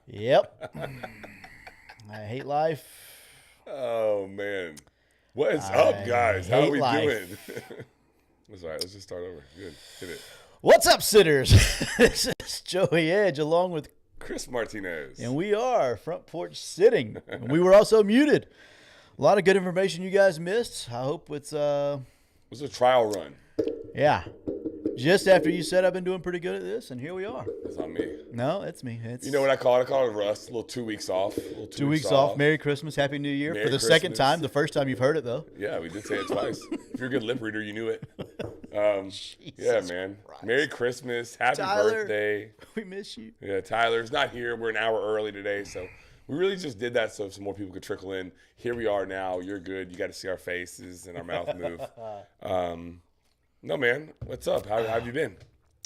Yep. I hate life. Oh man, what is I up, guys? How are hate we life. doing? That's all right. Let's just start over. Good. Hit it. What's up, sitters? This is Joey Edge along with, Chris Martinez. and we are Front Porch Sitting. And we were also muted. A lot of good information you guys missed. I hope it's, It was a trial run. yeah. Just after you said I've been doing pretty good at this, and here we are. It's on me. No, it's me. It's You know what I call it? I call it rust. A little 2 weeks off. 2 weeks off. Merry Christmas. Happy New Year. Merry For the second Christmas. time. The first time you've heard it, though. Yeah, we did say it twice. If you're a good lip reader, you knew it. Yeah, man. Christ. Merry Christmas. Happy Tyler. birthday. We miss you. Yeah, Tyler's not here. We're an hour early today, so we really just did that so some more people could trickle in. Here we are now. You're good. You got to see our faces and our mouth move. No, man. What's up? How have you been?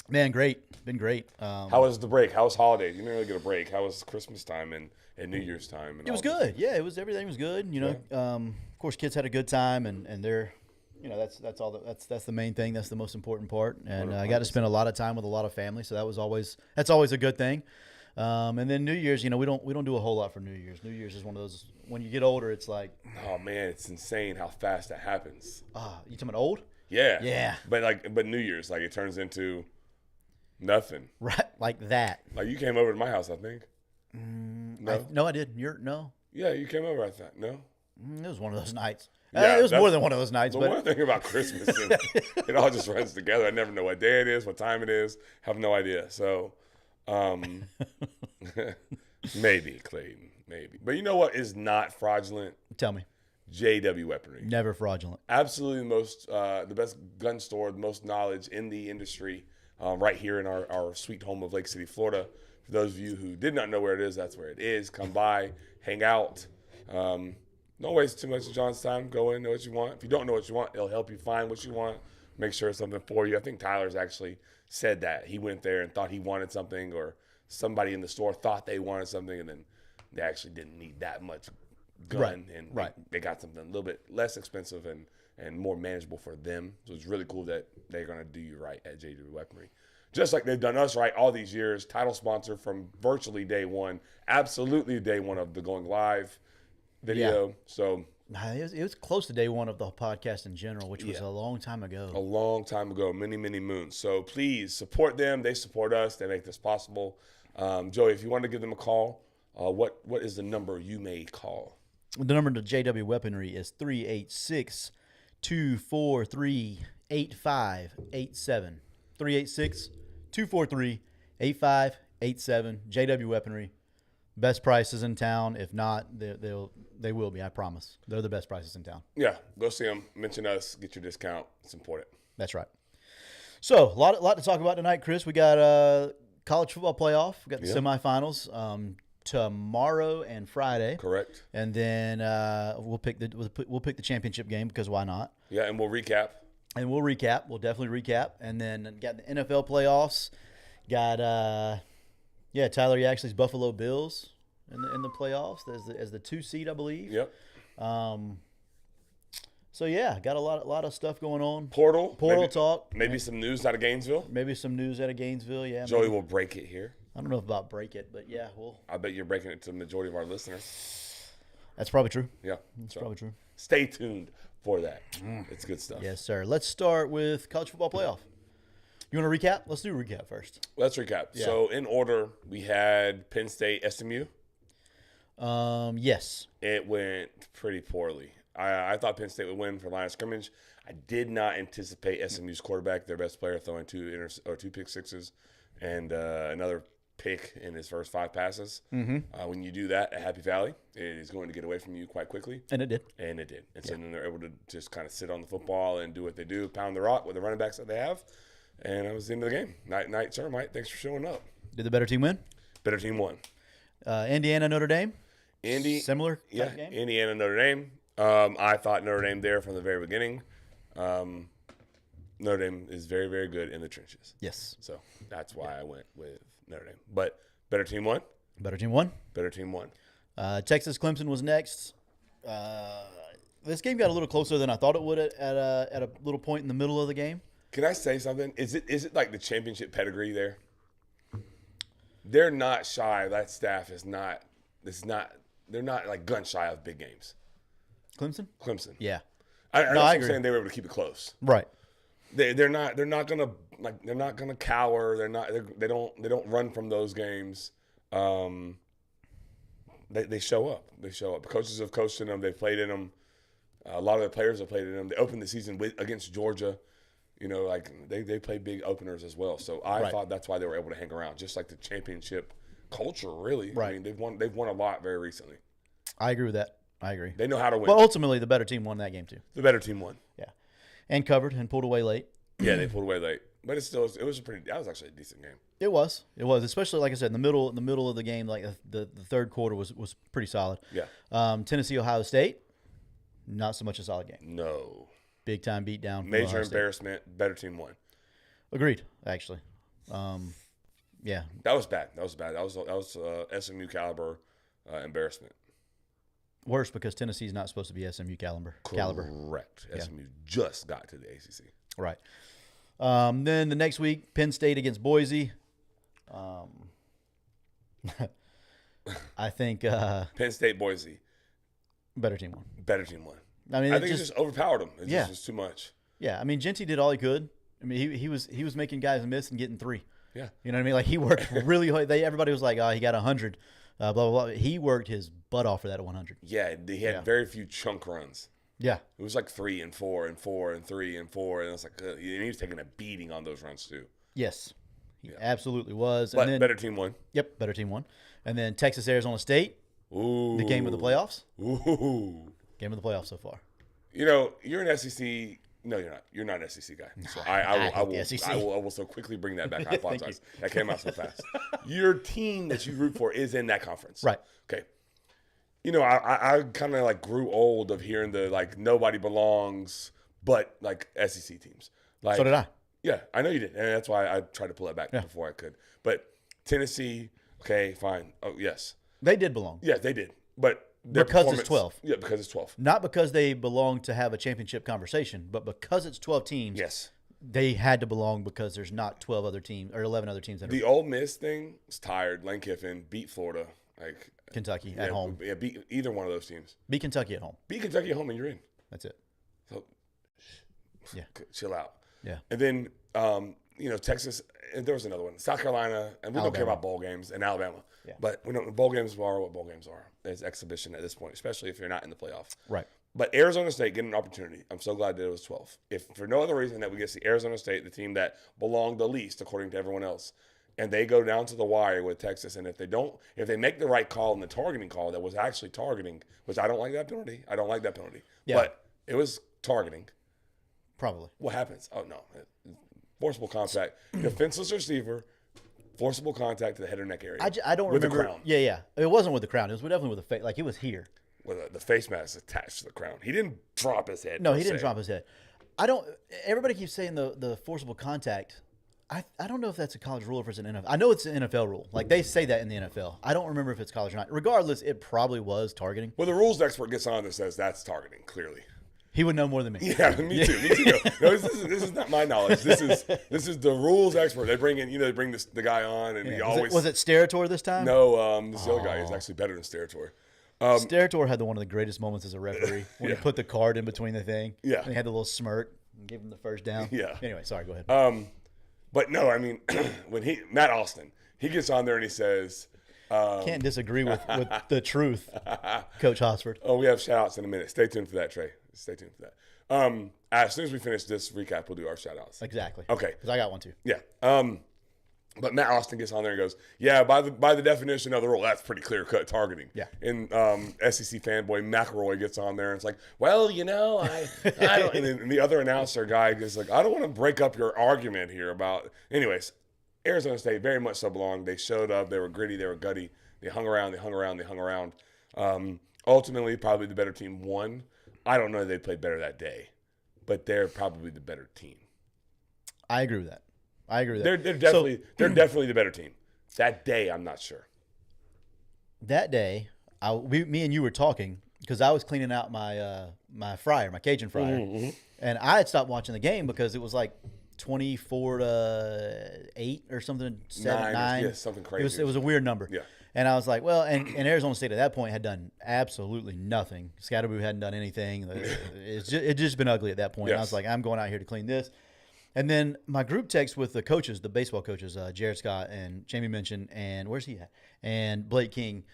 Man, great. Been great. How was the break? How was holidays? You didn't really get a break. How was Christmas time and New Year's time? And It was all this? good. Yeah, everything was good. You know, of course, kids had a good time, and they're, you know, that's all. That's the main thing. That's the most important part. And I got to spend a lot of time with a lot of family, so that's always a good thing. And then New Year's, you know, we don't do a whole lot for New Year's. New Year's is one of those. When you get older, it's like, Oh man, it's insane how fast that happens. you talking about old? Yeah. Yeah. But New Year's, like it turns into nothing. Right, like that. Like you came over to my house, I think. No. No, I didn't. No. Yeah, you came over. I thought no. It was one of those nights. Yeah, It was more that's- than one of those nights, The but one thing about Christmas is it all just runs together. I never know what day it is, what time it is. Have no idea. So, maybe Clayton, maybe. But you know what is not fraudulent? tell me, JW Weaponry. never fraudulent. Absolutely the best gun store, the most knowledge in the industry, right here in our sweet home of Lake City, Florida. For those of you who did not know where it is, that's where it is. Come by, hang out. Don't waste too much of John's time. Go in, know what you want. If you don't know what you want, it'll help you find what you want. Make sure it's something for you. I think Tyler's actually said that. He went there and thought he wanted something, or somebody in the store thought they wanted something, and then they actually didn't need that much gun. Right, And right. they got something a little bit less expensive and more manageable for them. So it's really cool that they're going to do you right at JW Weaponry. Just like they've done us right all these years. Title sponsor from virtually day one. Absolutely day one of the Going Live video. So It was close to day one of the podcast in general, which was Yeah. a long time ago. a long time ago, many, many moons. So please support them. They support us. They make this possible. Joey, if you want to give them a call, what is the number you may call? The number to JW Weaponry is 386-243-8587. 386-243-8587. JW Weaponry. Best prices in town. If not, they will be, I promise. They're the best prices in town. Yeah, go see them. Mention us. Get your discount. It's important. That's right. So, a lot to talk about tonight, Chris. We got college football playoff. We got the semifinals tomorrow and Friday. Correct. And then we'll pick the championship game, because why not? Yeah, and we'll recap. And we'll recap. We'll definitely recap. And then got the NFL playoffs. Got Tyler Yaxley's Buffalo Bills in the playoffs as the 2 seed, I believe. Yep. So yeah, got a lot of stuff going on. Portal maybe, talk. Maybe some news out of Gainesville. Maybe some news out of Gainesville. Yeah. Joey maybe. will break it here. I don't know about break it, but yeah, I bet you're breaking it to the majority of our listeners. that's probably true. Yeah. That's So probably true. stay tuned for that. It's good stuff. Yes, sir. Let's start with college football playoff. You want to recap? Let's do a recap first. Let's recap. Yeah. So in order, we had Penn State, SMU. Yes. It went pretty poorly. I thought Penn State would win for line of scrimmage. I did not anticipate SMU's quarterback, their best player, throwing two pick sixes and another pick in his first 5 passes. Mm-hmm. When you do that at Happy Valley, it is going to get away from you quite quickly. And it did. And it did. And so then they're able to just kind of sit on the football and do what they do, pound the rock with the running backs that they have. And that was the end of the game. Night, sir, Mike. Thanks for showing up. Did the better team win? Better team won. Indiana, Notre Dame. Similar Yeah, type game? Indiana, Notre Dame. I thought Notre Dame there from the very beginning. Notre Dame is very, very good in the trenches. Yes. So that's why I went with Notre Dame. But better team won. Better team won. Better team won. Texas Clemson was next. This game got a little closer than I thought it would at a little point in the middle of the game. Can I say something? Is it like the championship pedigree there? they're not shy. That staff is not. It's not. They're not like gun shy of big games. Clemson? Clemson. Yeah. I agree. saying they were able to keep it close. Right. They're not gonna cower. They don't run from those games. They show up. They show up. Coaches have coached in them. They've played in them. A lot of the players have played in them. They opened the season against Georgia. You know, like they play big openers as well. So I thought that's why they were able to hang around, just like the championship culture. Really, Right. I mean, they've won a lot very recently. I agree with that. I agree. They know how to win. Well, ultimately, the better team won that game too. The better team won. Yeah, and covered and pulled away late. Yeah, they pulled away late, but it was that was actually a decent game. It was, especially like I said, in the middle of the game, like the third quarter was pretty solid. Yeah. Tennessee, Ohio State, not so much a solid game. No. Big time beatdown. from Major Ohio State. embarrassment. Better team won. Agreed. Actually, yeah, That was bad. That was SMU caliber embarrassment. worse because Tennessee's not supposed to be SMU caliber. Correct. SMU just got to the ACC. Right. Then the next week, Penn State against Boise. I think Penn State, Boise, better team won. better team won. I mean, I think it just overpowered them. It Yeah. just was too much. yeah. I mean, Genty did all he could. I mean, he was making guys miss and getting 3. Yeah. You know what I mean? Like he worked really hard. Everybody was like, "Oh, he got 100." Blah blah blah. He worked his butt off for that 100. Yeah, he had very few chunk runs. Yeah. It was like 3 and 4 and 4 and 3 and 4, and it's like and he was taking a beating on those runs too. Yes. He absolutely was. But And then, better team won. Yep, better team won. And then Texas, Arizona State, Ooh. the game of the playoffs. Ooh. Game of the playoffs so far. You know, you're an SEC. No, you're not. You're not an SEC guy. So I hate the SEC. will so quickly bring that back. I apologize. That came out so fast. Your team that you root for is in that conference. Right. Okay. You know, I kind of like grew old of hearing the like nobody belongs but like SEC teams. Like So did I. Yeah, I know you did, and that's why I tried to pull that back before I could. But Tennessee, okay, fine. Oh yes, They did belong. yeah, they did. But their Because it's performance- 12. Yeah, because it's 12. Not because they belong to have a championship conversation, but because it's 12 teams. Yes. They had to belong because there's not 12 other teams or 11 other teams that are The Ole Miss thing is tired. Lane Kiffin beat Florida. Like Kentucky yeah, at home. Yeah, beat either one of those teams. Beat Kentucky at home. Beat Kentucky at home and you're in. That's it. So Yeah. chill out. Yeah. And then you know, Texas, and there was another one. South Carolina, and we don't care Alabama. about bowl games, and Alabama. Yeah. But we don't bowl games are what bowl games are. It's exhibition at this point, especially if you're not in the playoffs. Right. But Arizona State getting an opportunity. I'm so glad that it was 12. If for no other reason that we get to see Arizona State, the team that belonged the least according to everyone else, and they go down to the wire with Texas, and if they make the right call in the targeting call that was actually targeting, which I don't like that penalty. I don't like that penalty. Yeah. But it was targeting. Probably. What happens? Oh no, forcible contact, defenseless receiver, forcible contact to the head or neck area. I don't with remember. the crown. Yeah. It wasn't with the crown. It was definitely with the face. Like it was here. With the face mask attached to the crown. He didn't drop his head. No, per he didn't se. drop his head. I don't. Everybody keeps saying the forcible contact. I don't know if that's a college rule or if it's an NFL. I know it's an NFL rule. Like they say that in the NFL. I don't remember if it's college or not. Regardless, it probably was targeting. Well, the rules expert gets on and says that's targeting. Clearly. He would know more than me. Yeah, me too. Me too. No, this is not my knowledge. This is the rules expert. They bring in, they bring the guy on, and he always Was it Sterator this time? no. This other guy is actually better than Sterator. Sterator had one of the greatest moments as a referee when he Yeah. put the card in between the thing. Yeah. And he had the little smirk and gave him the first down. Yeah. Anyway, sorry. Go ahead. But no, I mean, when Matt Austin, he gets on there and he says, Can't disagree with the truth, Coach Hosford. "Oh, we have shout outs in a minute. Stay tuned for that, Trey. Stay tuned for that." As soon as we finish this recap, we'll do our shout outs. Exactly. Okay. Because I got one too. Yeah. But Matt Austin gets on there and goes, "Yeah, by the definition of the rule, that's pretty clear cut targeting." Yeah. And SEC fanboy McElroy gets on there and it's like, "Well, I don't." And then the other announcer guy is like, "I don't want to break up your argument here about." Anyways, Arizona State very much so belonged. They showed up. They were gritty. They were gutty. They hung around. They hung around. They hung around. Ultimately, probably the better team won. I don't know if they played better that day, but they're probably the better team. I agree with that. They're definitely the better team. That day, I'm not sure. That day, me and you were talking because I was cleaning out my my fryer, my Cajun fryer, and I had stopped watching the game because it was like 24-8 or something, 7, 9. Yeah, something crazy. It was a weird number. Yeah. And I was like, well, and Arizona State at that point had done absolutely nothing. Scatterboo hadn't done anything. It's just been ugly at that point. Yes. And I was like, I'm going out here to clean this. And then my group text with the coaches, the baseball coaches, Jared Scott and Jamie Minchin, and where's he at? And Blake King.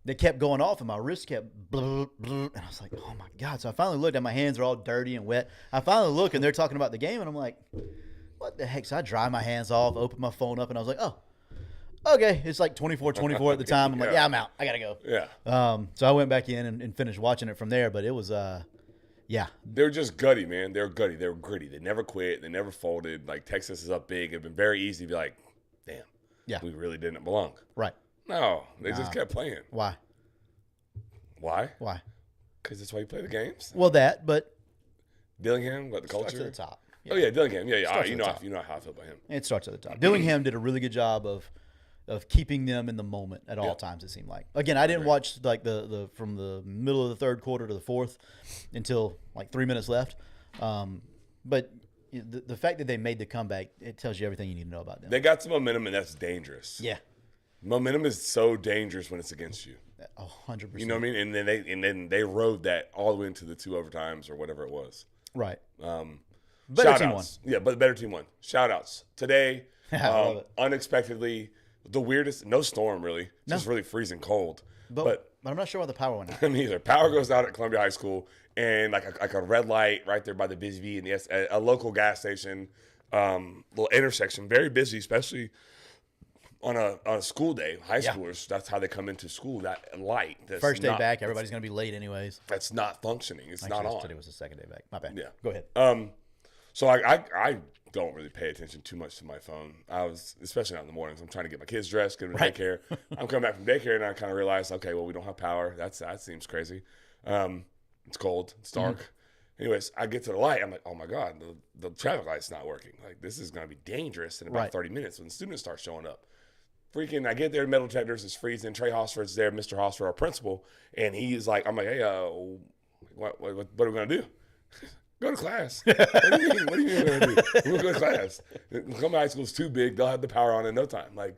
They kept going off, and my wrist kept blah, blah, and I was like, oh my God. So I finally looked, and my hands are all dirty and wet. I finally look, and they're talking about the game, and I'm like, what the heck? So I dry my hands off, open my phone up, and I was like, oh, okay. It's like 24-24 at the time. I'm like, yeah, I'm out. I got to go. Yeah. So I went back in and finished watching it from there, but it was, yeah. They're just gutty, man. They're gutty. They're gritty. They never quit. They never folded. Like, Texas is up big. It'd been very easy to be like, damn, Yeah. we really didn't belong. Right. No, they just kept playing. Why? Why? Why? Because that's why you play the games. Well, that, but Dillingham, what, the starts culture? at the top. Oh, yeah, Dillingham. Yeah, yeah. Starts You at know, the top. you know how I feel about him. It starts at the top. Dillingham did a really good job of keeping them in the moment at all Yeah. times. It seemed like. Again, I didn't watch like the from the middle of the third quarter to the fourth until like 3 minutes left. But the fact that they made the comeback, it tells you everything you need to know about them. They got some momentum, and that's dangerous. Yeah, Momentum is so dangerous when it's against you. 100%. You know what I mean? And then they rode that all the way into the 2 overtimes or whatever it was. Right. Better team won. Yeah, but the better team won. Shout outs. Today, I love it. unexpectedly, the weirdest, no storm really, just really freezing cold. But I'm not sure why the power went out. I mean, either power goes out at Columbia High School and like a red light right there by the Busy Bee and a local gas station, little intersection, very busy, especially on a school day. High schoolers, that's how they come into school. That light. That's First day not- back, everybody's going to be late anyways. That's not functioning. It's not on. Today was the second day back. My bad. Yeah. Go ahead. So I don't really pay attention too much to my phone. I was, especially not in the mornings. I'm trying to get my kids dressed, get them to Right. daycare. I'm coming back from daycare and I kind of realized, okay, well, we don't have power. That seems crazy. It's cold. It's dark. Anyways, I get to the light. I'm like, oh my God, the traffic light's not working. Like, this is going to be dangerous in about Right. 30 minutes when the students start showing up. Freaking, I get there, metal detectors is freezing. Trey Hosford's there, Mr. Hosford, our principal, and he's like, I'm like, hey, what are we going to do? Go to class. What do you mean? What do you mean we're going to do? We're going to go to class. Columbia High School's too big. They'll have the power on in no time. Like,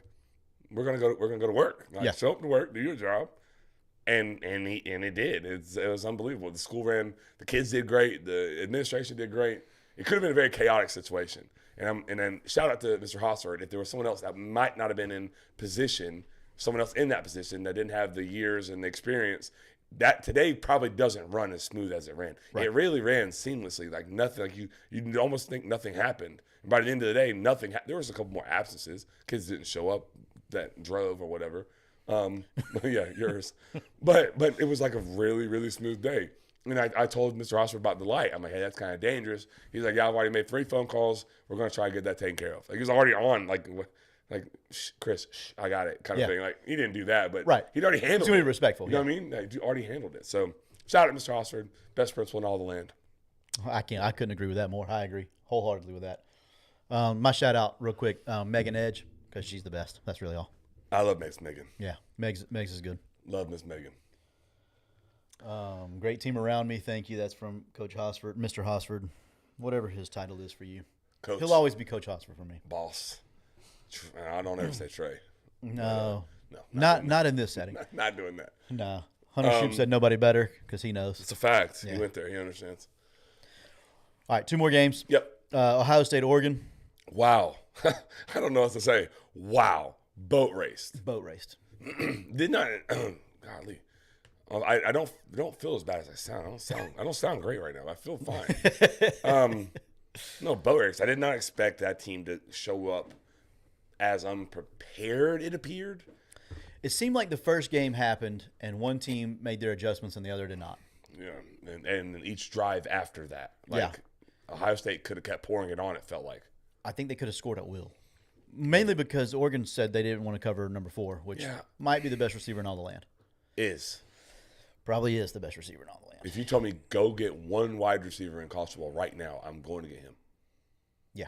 we're gonna go to work. Like, Yeah. show up to work, do your job. And it did. It was unbelievable. The school ran. The kids did great. The administration did great. It could have been a very chaotic situation. And then shout out to Mr. Hossford. If there was someone else that might not have been in position, someone else in that position that didn't have the years and the experience, that today probably doesn't run as smooth as it ran. Right. It really ran seamlessly, like nothing. Like you almost think nothing happened. And by the end of the day, nothing. There was a couple more absences. Kids didn't show up that drove or whatever. Yeah, yours. But it was like a really, really smooth day. And I told Mr. Hossford about the light. I'm like, hey, that's kind of dangerous. He's like, yeah, I've already made 3 phone calls. We're going to try to get that taken care of. Like, he was already on, like shh, Chris, shh, I got it kind of Yeah. thing. Like, he didn't do that, but Right. he'd already handled He's gonna it. be respectful, You know yeah. what I mean? Like, you already handled it. So, shout out to Mr. Hossford, best principal in all the land. I couldn't agree with that more. I agree wholeheartedly with that. My shout out real quick, Megan Edge, because she's the best. That's really all. I love Miss Megan. Yeah, Meg's is good. Love Miss Megan. Great team around me. Thank you. That's from Coach Hosford, Mr. Hosford, whatever his title is for you. Coach. He'll always be Coach Hosford for me. Boss. I don't ever say Trey. No, No. not in this setting. Not doing that. No, Hunter Shoup said nobody better because he knows. It's a fact. Yeah. He went there. He understands. All right, 2 more games. Yep. Ohio State, Oregon, Wow. I don't know what to say. Wow. Boat raced. boat raced. Did not. Golly. I don't feel as bad as I sound. I don't sound great right now. I feel fine. No, boat race. I did not expect that team to show up as unprepared. It appeared. It seemed like the first game happened and one team made their adjustments and the other did not. Yeah, and each drive after that, like Yeah. Ohio State could have kept pouring it on. It felt like. I think they could have scored at will. Mainly because Oregon said they didn't want to cover number 4, which Yeah. might be the best receiver in all the land. Is Probably is the best receiver in all the land. if you told me go get one wide receiver in college football right now, I'm going to get him. Yeah.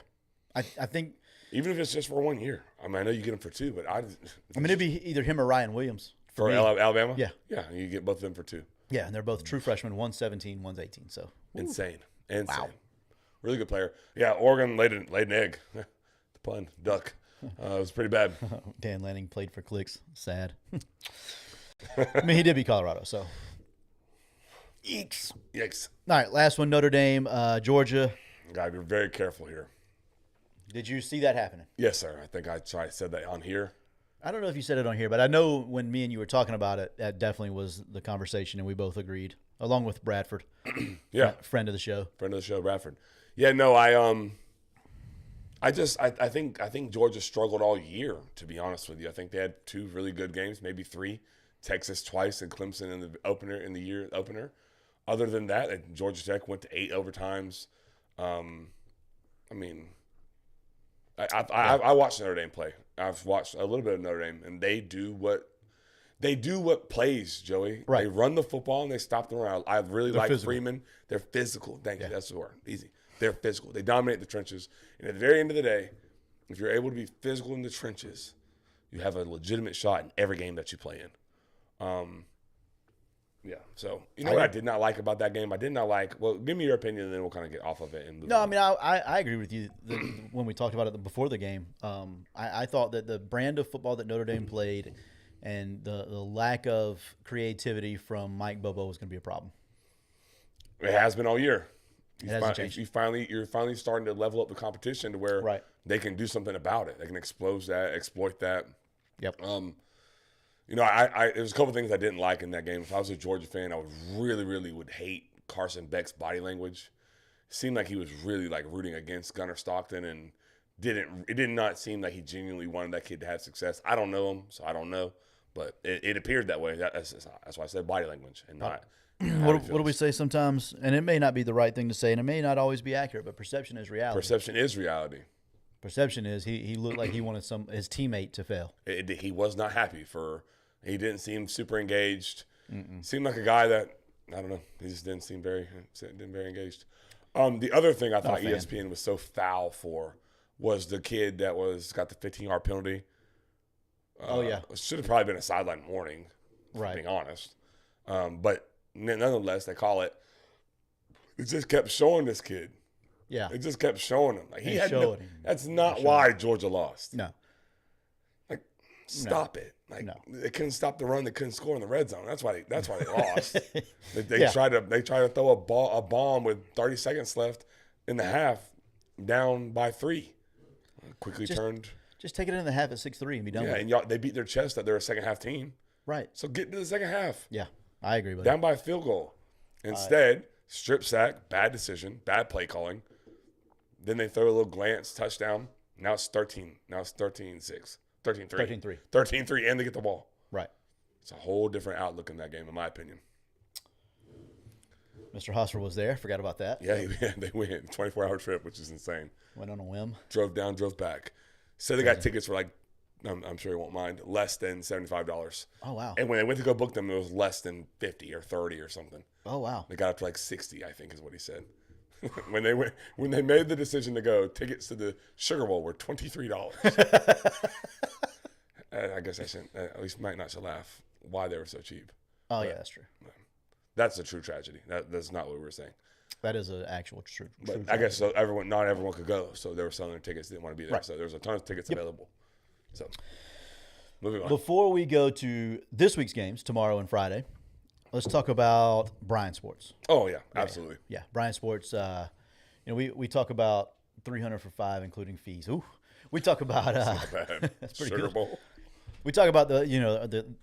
I think, Even if it's just for 1 year. I mean, I know you get him for 2, but it'd be either him or Ryan Williams. for me. Alabama. Yeah. Yeah, you get both of them for 2. Yeah, and they're both true freshmen. One's 17, one's 18. So Insane. Wow. Really good player. Yeah, Oregon laid an egg. The pun, duck. It was pretty bad. Dan Lanning played for Clicks. Sad. I mean, he did beat Colorado, so. Eeks. Yikes. All right, last one, Notre Dame, Georgia. Got to be very careful here. Did you see that happening? Yes, sir. I think I said that on here. I don't know if you said it on here, but I know when me and you were talking about it, that definitely was the conversation, and we both agreed, along with Bradford. Yeah. Friend of the show. Friend of the show, Bradford. Yeah, no, I think Georgia struggled all year, to be honest with you. I think they had 2 really good games, maybe 3. Texas twice and Clemson in the year opener. Other than that, Georgia Tech went to 8 overtimes. I mean, I watched Notre Dame play. I've watched a little bit of Notre Dame, and they do what plays, Joey. Right. They run the football and they stop the run. I really like physical. Freeman. They're physical. Thank you. That's the word. Easy. They're physical. They dominate the trenches. And at the very end of the day, if you're able to be physical in the trenches, you have a legitimate shot in every game that you play in. Yeah. So, you know what I did not like about that game? I did not like – well, give me your opinion, and then we'll kind of get off of it. And move No, on. I mean, I agree with you when we talked about it before the game. I thought that the brand of football that Notre Dame played and the lack of creativity from Mike Bobo was going to be a problem. It has been all year. It hasn't changed. You're finally starting to level up the competition to where Right. they can do something about it. They can exploit that. Yep. You know, I there's a couple things I didn't like in that game. If I was a Georgia fan, I would really would hate Carson Beck's body language. It seemed like he was really like rooting against Gunnar Stockton, and it did not seem like he genuinely wanted that kid to have success. I don't know him, so I don't know, but it appeared that way. That's why I said body language and not. What do we say sometimes? And it may not be the right thing to say, and it may not always be accurate, but perception is reality. Perception is reality. Perception is he looked like he wanted his teammate to fail. He was not happy he didn't seem super engaged. Seemed like a guy that, I don't know, he just didn't seem very engaged. The other thing I thought ESPN was so foul for was the kid that got the 15-yard penalty. Should have probably been a sideline warning, right? Being honest. But nonetheless, they call it. It just kept showing this kid. Yeah. It just kept showing him. Like that's not showing why Georgia lost. No. Like, stop it. Like, they couldn't stop the run. They couldn't score in the red zone. That's why they lost. They tried to throw a bomb with 30 seconds left in the half, down by 3. Quickly turned. Just take it in the half at 6-3 and be done with it. Yeah, and they beat their chest that they're a second half team. Right. So get into the second half. Yeah, I agree with down by a field goal. Instead, strip sack, bad decision, bad play calling. Then they throw a little glance, touchdown. Now it's 13. Now it's 13-6. 13-3. 13-3, and they get the ball. Right. It's a whole different outlook in that game, in my opinion. Mr. Hosser was there. Forgot about that. Yeah, they went 24-hour trip, which is insane. Went on a whim. Drove down, drove back. Said they got tickets for I'm sure he won't mind, less than $75. Oh, wow. And when they went to go book them, it was less than 50 or 30 or something. Oh, wow. They got up to like 60, I think is what he said. when they made the decision to go, tickets to the Sugar Bowl were $23. I guess I shouldn't, at least Mike not should laugh why they were so cheap. Oh, yeah, that's true. That's a true tragedy. That's not what we were saying. That is an actual true But I guess so. Not everyone could go, so they were selling their tickets. They didn't want to be there, so there was a ton of tickets available. So, moving on. Before we go to this week's games, tomorrow and Friday, let's talk about Bryan Sports. Oh yeah, absolutely. Yeah, Bryan Sports. We talk about 300 for 5, including fees. Ooh, we talk about that's pretty Sugar good. Bowl. We talk about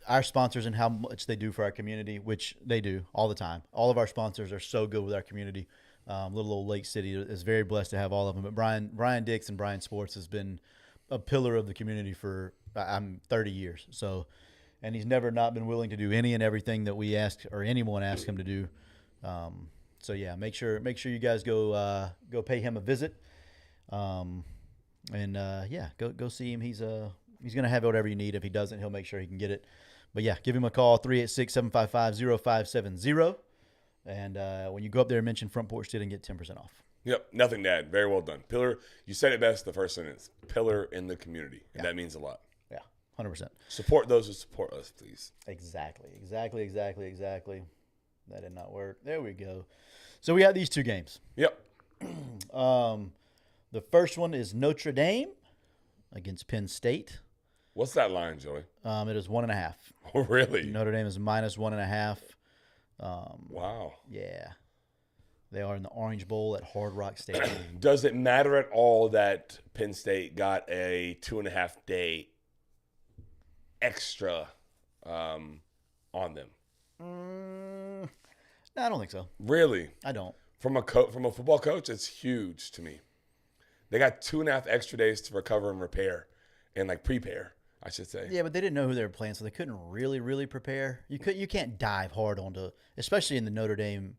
our sponsors and how much they do for our community, which they do all the time. All of our sponsors are so good with our community. Little old Lake City is very blessed to have all of them. But Brian Dix and Bryan Sports has been a pillar of the community for 30 years. So, and he's never not been willing to do any and everything that we ask or anyone asks him to do. So yeah, make sure you guys go pay him a visit. Go see him. He's going to have whatever you need. If he doesn't, he'll make sure he can get it. But yeah, give him a call, 386-755-0570. And when you go up there and mention Front Porch Did and get 10% off. Yep, nothing to add. Very well done. Pillar, you said it best the first sentence. Pillar in the community. And that means a lot. Yeah, 100%. Support those who support us, please. Exactly. That did not work. There we go. So we got these 2 games. Yep. The first one is Notre Dame against Penn State. What's that line, Joey? It is 1.5. Oh, really? Notre Dame is minus 1.5. Wow. Yeah. They are in the Orange Bowl at Hard Rock Stadium. Does it matter at all that Penn State got a 2.5 day extra on them? No, I don't think so. Really? I don't. From a football coach, it's huge to me. They got 2.5 extra days to recover and repair, and like prepare, I should say. Yeah, but they didn't know who they were playing, so they couldn't really prepare. You can't dive hard onto, especially in the Notre Dame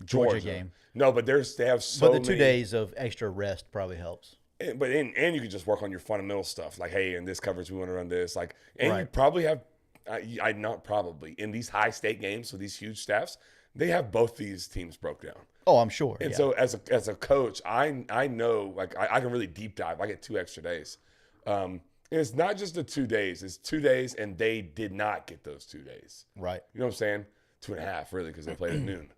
Georgia game. No, but they have so But the 2 many days of extra rest probably helps. And you can just work on your fundamental stuff, like, hey, in this coverage we want to run this, like, and you Right. probably have, not probably in these high stake games with these huge staffs, they have both these teams broke down. Oh, I'm sure. And yeah. so as a coach, I know, like, I can really deep dive. I get 2 extra days. And it's not just the 2 days; it's 2 days, and they did not get those 2 days. Right. You know what I'm saying? 2.5, really, because they played at noon.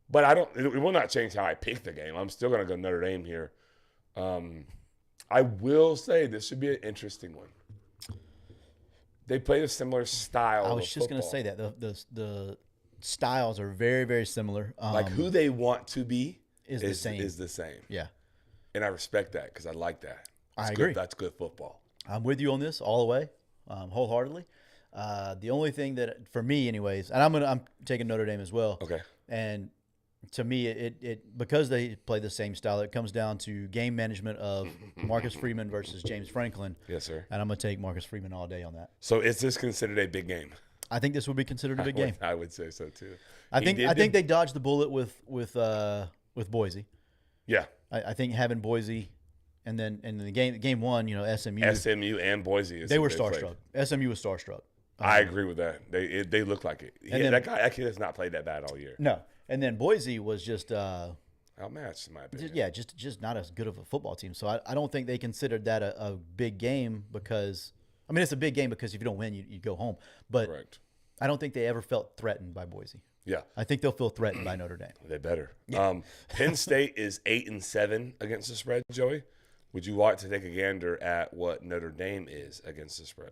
But it will not change how I pick the game. I'm still going to go Notre Dame here. I will say this should be an interesting one. They played a similar style. I was just going to say that the styles are very, very similar. Like who they want to be is the same. Is the same. Yeah. And I respect that because I like that. I That's agree. Good. That's good football. I'm with you on this all the way, wholeheartedly. The only thing that, for me, anyways, and I'm taking Notre Dame as well. Okay. And to me, it because they play the same style, it comes down to game management of Marcus Freeman versus James Franklin. Yes, sir. And I'm going to take Marcus Freeman all day on that. So is this considered a big game? I think this would be considered a big game. I would say so too. I think they dodged the bullet with Boise. Yeah. I think having Boise, and then in the game one, SMU and Boise. they were starstruck. SMU was starstruck. I agree with that. They look like it. That kid has not played that bad all year. No, and then Boise was just Outmatched, in my opinion. just not as good of a football team. So I don't think they considered that a big game because it's a big game because if you don't win, you go home. But Correct. I don't think they ever felt threatened by Boise. Yeah. I think they'll feel threatened by Notre Dame. They better. Penn State is 8-7 against the spread, Joey. Would you like to take a gander at what Notre Dame is against the spread?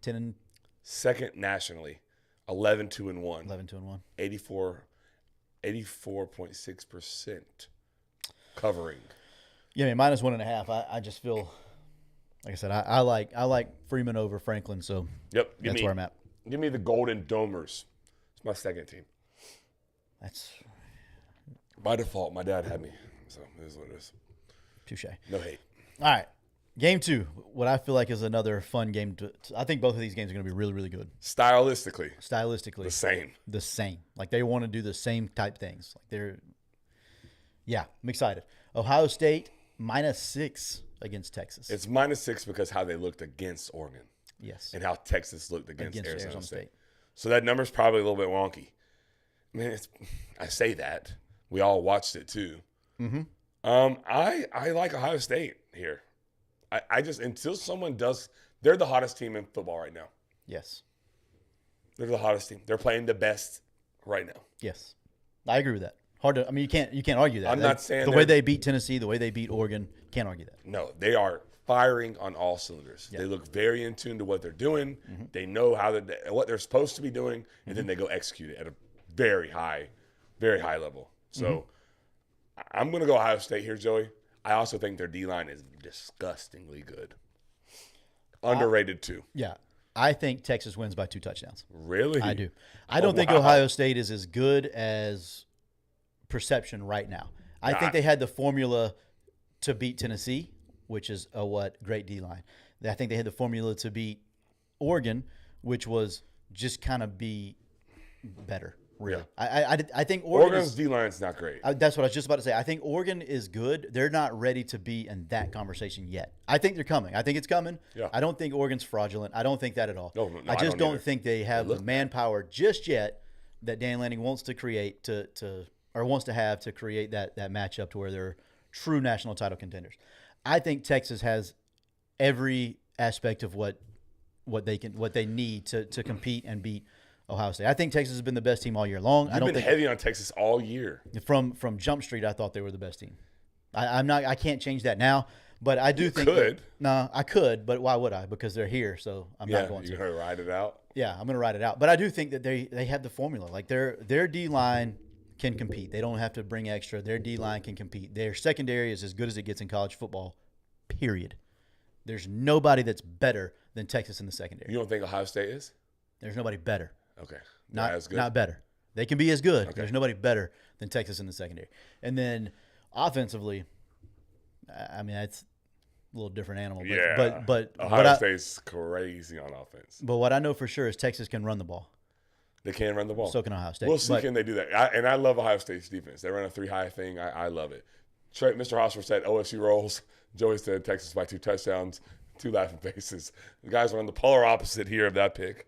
10 Second nationally, 11-2-1. 11-1. 84.6% covering. Yeah, minus 1.5. I just feel, like I said, I like Freeman over Franklin, so Yep. that's where I'm at. Give me the Golden Domers. It's my second team. That's By default, my dad had me, so it is what it is. touche. No hate. All right. Game 2, what I feel like is another fun game. I think both of these games are going to be really, really good. Stylistically, Stylistically, the same. Like they want to do the same type things. I'm excited. Ohio State -6 against Texas. It's -6 because how they looked against Oregon Yes. and how Texas looked against Arizona Arizona State. State. So that number's probably a little bit wonky. I mean, I say that. We all watched it too. Mm-hmm. I like Ohio State here. I just, until someone does, they're the hottest team in football right now. Yes. They're the hottest team. They're playing the best right now. Yes. I agree with that. You can't argue that. I'm not saying the way they beat Tennessee, the way they beat Oregon, can't argue that. No, they are firing on all cylinders. Yeah. They look very in tune to what they're doing. Mm-hmm. They know what they're supposed to be doing, and then they go execute it at a very high level. So I'm going to go Ohio State here, Joey. I also think their D-line is disgustingly good. Underrated too. Yeah. I think Texas wins by 2 touchdowns. Really? I do. I don't think wow. Ohio State is as good as perception right now. I think they had the formula to beat Tennessee, which is a great D-line. I think they had the formula to beat Oregon, which was just kind of be better, really. Yeah. I think Oregon's D-line's not great. that's what I was just about to say. I think Oregon is good. They're not ready to be in that conversation yet. I think they're coming. I think it's coming. Yeah. I don't think Oregon's fraudulent. I don't think that at all. No, I just don't don't either. think they have the manpower just yet that Dan Lanning wants to create wants to have to create that matchup to where they're true national title contenders. I think Texas has every aspect of what they need to compete and beat Ohio State. I think Texas has been the best team all year long. You've been heavy on Texas all year. From Jump Street, I thought they were the best team. I can't change that now, but I do think could. I could, but why would I? Because they're here, so I'm not going to. You're going to ride it out? Yeah, I'm going to ride it out. But I do think that they have the formula. Like their D-line can compete. They don't have to bring extra. Their D-line can compete. Their secondary is as good as it gets in college football, period. There's nobody that's better than Texas in the secondary. You don't think Ohio State is? There's nobody better. Okay. Not as good? Not better. They can be as good. Okay. There's nobody better than Texas in the secondary. And offensively, I mean, that's a little different animal. But Ohio State's crazy on offense. But what I know for sure is Texas can run the ball. They can run the ball. So can Ohio State. We'll see, can they do that? I love Ohio State's defense. They run a 3-high thing. I love it. Mr. Hosmer said OSU rolls. Joey said Texas by 2 touchdowns, 2 laughing faces. The guys are on the polar opposite here of that pick.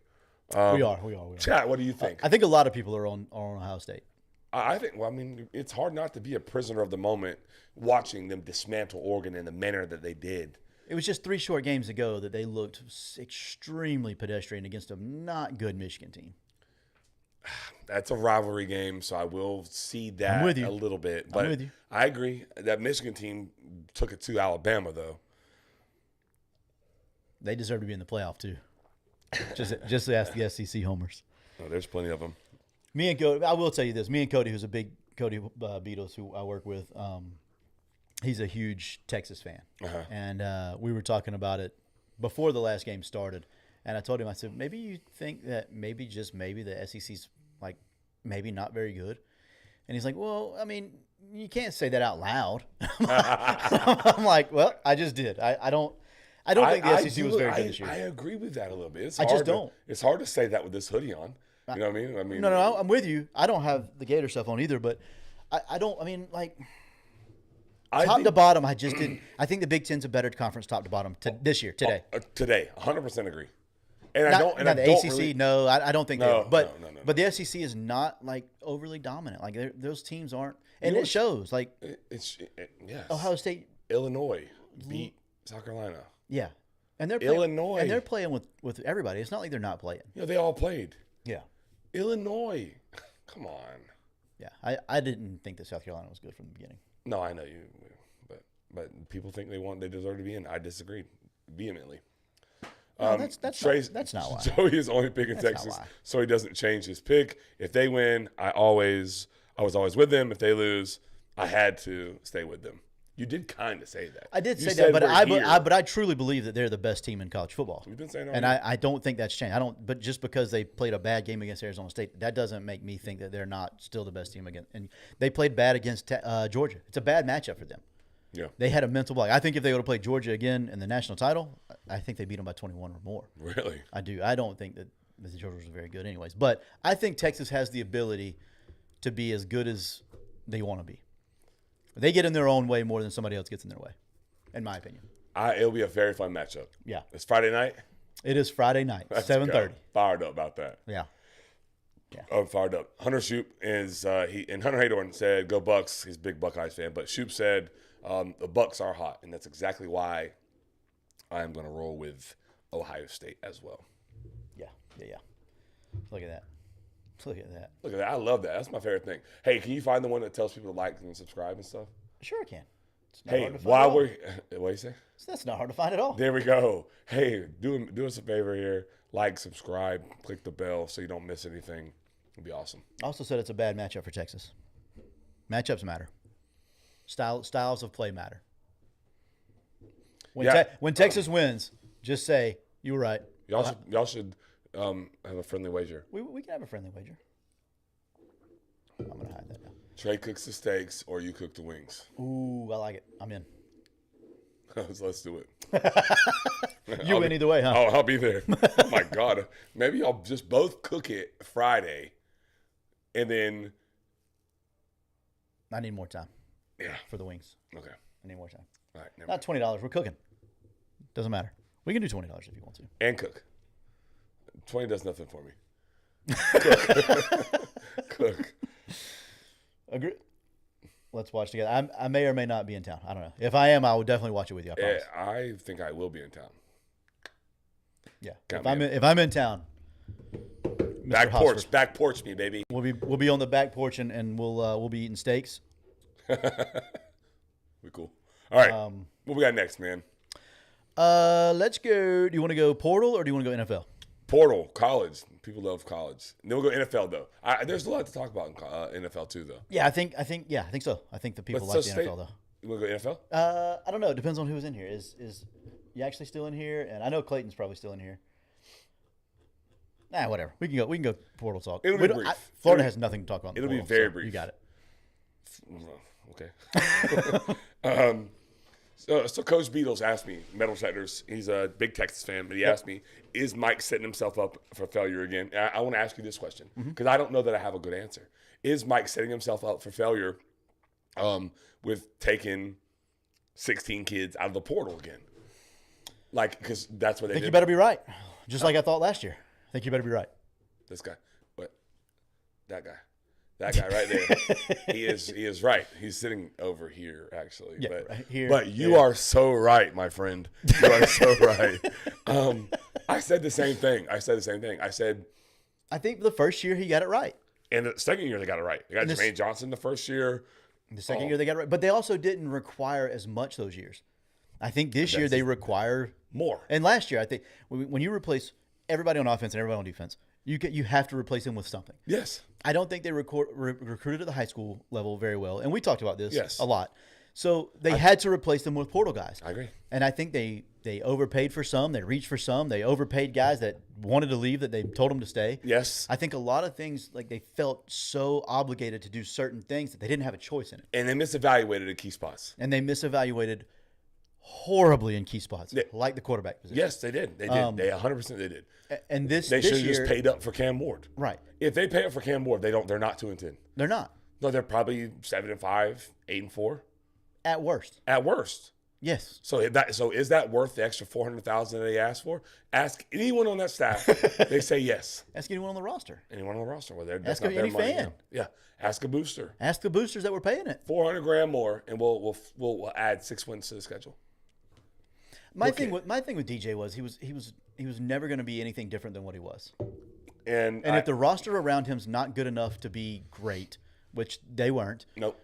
We are. Chat, what do you think? I think a lot of people are on Ohio State. I think, well, I mean, it's hard not to be a prisoner of the moment watching them dismantle Oregon in the manner that they did. It was just 3 short games ago that they looked extremely pedestrian against a not good Michigan team. That's a rivalry game, so I will see that I'm with you. a little bit. But I'm with you. I agree. That Michigan team took it to Alabama, though. They deserve to be in the playoff, too. Just ask the SEC homers. Oh, there's plenty of them. Me and Cody, I will tell you this. Me and Cody, who's a big Cody Beatles, who I work with, he's a huge Texas fan. Uh-huh. And we were talking about it before the last game started. And I told him, I said, maybe you think that maybe, just maybe, the SEC's like maybe not very good. And he's like, well, I mean, you can't say that out loud. I'm like, well, I just did. I don't think the SEC was very good this year. I agree with that a little bit. It's hard to say that with this hoodie on. You know what I mean? No, I'm with you. I don't have the Gator stuff on either, but I don't. I mean, like top to bottom, I just didn't. I think the Big Ten's a better conference, top to bottom, this year, today. Today, 100% agree. And not, I don't. And not I the don't ACC. really, no, I don't think they are. But no. the SEC is not like overly dominant. Like those teams aren't, and it shows. Like yes. Ohio State, Illinois beat South Carolina. Yeah, and they're Illinois, and they're playing with everybody. It's not like they're not playing. They all played. Yeah. Illinois, come on. Yeah, I didn't think that South Carolina was good from the beginning. No, I know you, but people think they deserve to be in. I disagreed vehemently. No, that's not why. Joey is only picking Texas, so he doesn't change his pick. If they win, I was always with them. If they lose, I had to stay with them. You did kind of say that. I did say that, but I truly believe that they're the best team in college football. We've been saying that, and I don't think that's changed. But just because they played a bad game against Arizona State, that doesn't make me think that they're not still the best team again. And they played bad against Georgia. It's a bad matchup for them. Yeah, they had a mental block. I think if they would have played Georgia again in the national title, I think they beat them by 21 or more. Really? I do. I don't think that the Georgia was very good, anyways. But I think Texas has the ability to be as good as they want to be. They get in their own way more than somebody else gets in their way, in my opinion. It'll be a very fun matchup. Yeah. It's Friday night? It is Friday night, 7:30. Fired up about that. Yeah. I'm fired up. Hunter Shoop is and Hunter Haydorn said, "Go Bucks." He's a big Buckeyes fan, but Shoop said the Bucks are hot, and that's exactly why I am going to roll with Ohio State as well. Yeah. Look at that. Look at that. I love that. That's my favorite thing. Hey, can you find the one that tells people to like and subscribe and stuff? Sure, I can. Hey, while we're what do you say? That's not hard to find at all. There we go. Hey, do us a favor here. Like, subscribe, click the bell so you don't miss anything. It'd be awesome. I also said it's a bad matchup for Texas. Matchups matter. Styles of play matter. When Texas wins, just say you were right. Y'all should have a friendly wager. We can have a friendly wager. I'm gonna hide that now. Trey cooks the steaks, or you cook the wings. Ooh, I like it. I'm in. Let's do it. You win either way, huh? Oh, I'll be there. Oh my God. Maybe y'all just both cook it Friday, and then I need more time. Yeah. For the wings. Okay. I need more time. All right. Not $20. We're cooking. Doesn't matter. We can do $20 if you want to. And cook. 20 does nothing for me. Cook. Agree. Let's watch together. I may or may not be in town. I don't know. If I am, I will definitely watch it with you. I promise. I think I will be in town. Yeah. If I'm in town, Back Hosford. porch, back porch me, baby. We'll be on the back porch and we'll be eating steaks. We cool. All right, what we got next, man? Let's go. Do you want to go portal or do you want to go NFL? Portal, college. People love college. And then we'll go NFL though. There's a lot to talk about in NFL too, though. Yeah, I think so. I think the people like the NFL though. You want to go NFL? I don't know. It depends on who's in here. Is you actually still in here? And I know Clayton's probably still in here. Nah, whatever. We can go portal talk. It'll be brief. Florida has nothing to talk about. It'll be portal, very so brief. You got it. Okay. So Coach Beatles asked me, Metal Shetners, he's a big Texas fan, but he asked me, is Mike setting himself up for failure again? And I want to ask you this question because I don't know that I have a good answer. Is Mike setting himself up for failure with taking 16 kids out of the portal again? Like, because that's what they I think did. you better be right. Just like I thought last year. I think you better be right. This guy. What? That guy. That guy right there. He is right. He's sitting over here, actually. Yeah, but right here. but you are so right, my friend. You are so right. I said the same thing. I said, I think the first year he got it right. and the second year they got it right. They got this- Jermaine Johnson the first year. The second year they got it right. But they also didn't require as much those years. I think this year they require More. And last year, I think when you replace everybody on offense and everybody on defense, you have to replace them with something. Yes. I don't think they recruited at the high school level very well, and we talked about this Yes. a lot. So they had to replace them with portal guys. I agree. And I think they overpaid for some. They reached for some. They overpaid guys that wanted to leave that they told them to stay. Yes. I think a lot of things, like they felt so obligated to do certain things that they didn't have a choice in it. And they misevaluated at key spots. And they misevaluated horribly in key spots, Yeah. like the quarterback position. Yes, they did. They did. They 100% they did. And this They should have year, just paid up for Cam Ward. right. If they pay up for Cam Ward, they're not 2-10. They're not, No, they're probably 7-5, 8-4 at worst. at worst. Yes. So is that worth the extra $400,000 that they asked for? Ask anyone on that staff. They say yes. Ask anyone on the roster. Anyone on the roster? Well, that's Ask not their any money. fan. now. Yeah. Ask a booster. Ask the boosters that were paying it. $400,000 more, and we'll add 6 wins to the schedule. My thing with DJ was he was never going to be anything different than what he was. And if the roster around him's not good enough to be great, which they weren't, nope.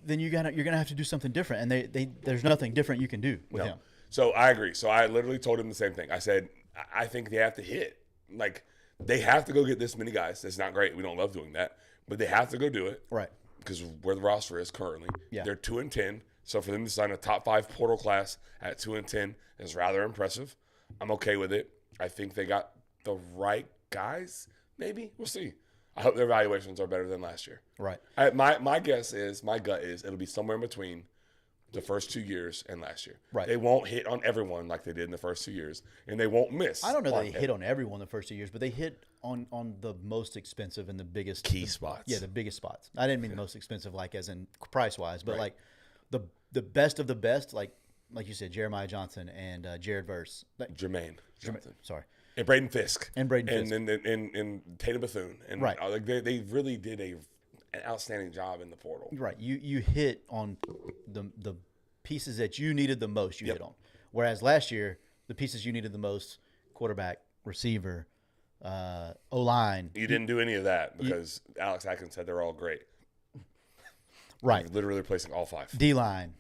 then you're gonna have to do something different. And there's nothing different you can do with him. So I agree. So I literally told him the same thing. I said, I think they have to hit. Like, they have to go get this many guys. That's not great. We don't love doing that. But they have to go do it. Right. Because where the roster is currently. Yeah. They're 2-10. So for them to sign a top 5 portal class at 2-10 is rather impressive. I'm okay with it. I think they got the right guys, maybe. We'll see. I hope their evaluations are better than last year. Right. My gut is it'll be somewhere in between the first 2 years and last year. Right. They won't hit on everyone like they did in the first 2 years, and they won't miss. I don't know that they hit on everyone the first 2 years, but they hit on the most expensive and the biggest Key spots. Yeah, the biggest spots. I didn't mean the most expensive, like as in price wise, but like the best of the best, like you said, Jeremiah Johnson and Jared Verse, Jermaine Johnson. Sorry, And Braden Fisk. And Braden Fisk. And Tatum Bethune. And Right. like they really did an outstanding job in the portal. right. You hit on the pieces that you needed the most. You hit on, whereas last year the pieces you needed the most, quarterback, receiver, O-line. You didn't do any of that because Alex Atkins said they're all great. Right. You're literally replacing all 5. D-line.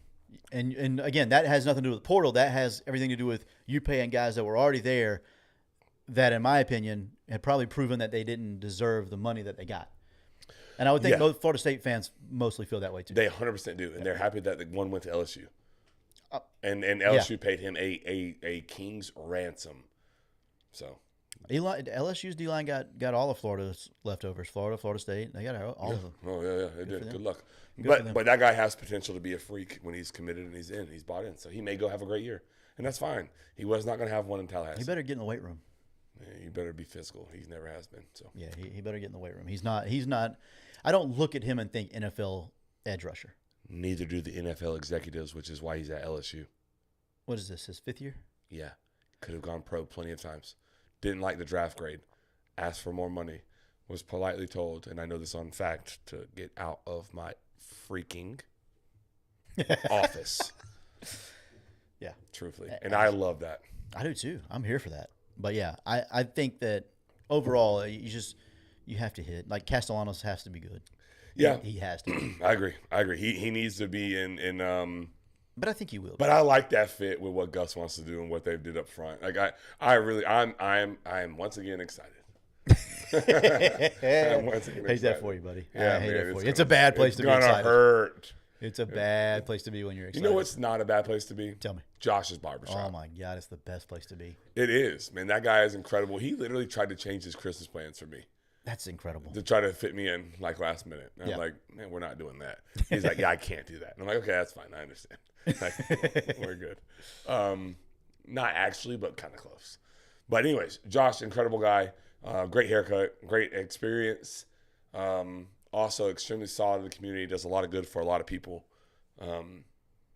And again, that has nothing to do with the portal. That has everything to do with you paying guys that were already there that, in my opinion, had probably proven that they didn't deserve the money that they got. And I would think most Florida State fans mostly feel that way too. They 100% do, and they're happy that the one went to LSU. And LSU paid him a king's ransom. So LSU's D-line got all of Florida's leftovers. Florida State, they got all of them. Oh yeah, they did. Good luck. for them. But that guy has potential to be a freak when he's committed and he's bought in. So he may go have a great year, and that's fine. He was not going to have one in Tallahassee. He better get in the weight room. Yeah, you better be physical. He never has been. So Yeah, he better get in the weight room. He's not. I don't look at him and think NFL edge rusher. neither do the NFL executives, which is why he's at LSU. What is this, his 5th year? Yeah, could have gone pro plenty of times. Didn't like the draft grade. Asked for more money. Was politely told, and I know this on fact, to get out of my freaking office. Yeah. Truthfully. And I love that. I do too. I'm here for that. But yeah, I think that overall, you have to hit. Like Castellanos has to be good. Yeah, he has to. I agree. He needs to be in. But I think he will. But I like that fit with what Gus wants to do and what they did up front. Like I'm once again excited. Hate that for you, buddy. Yeah, I hate man, that for you. It's a bad place to be excited. It's gonna hurt. It's a bad place to be when you're excited. You know what's not a bad place to be? Tell me. Josh's barbershop. Oh my God, it's the best place to be. It is, man. That guy is incredible. He literally tried to change his Christmas plans for me. That's incredible. To try to fit me in like last minute. And I'm like, man, we're not doing that. He's like, yeah, I can't do that. And I'm like, okay, that's fine. I understand. Like, we're good. Not actually, but kind of close. But anyways, Josh, incredible guy. Great haircut, great experience. Also extremely solid in the community. Does a lot of good for a lot of people. And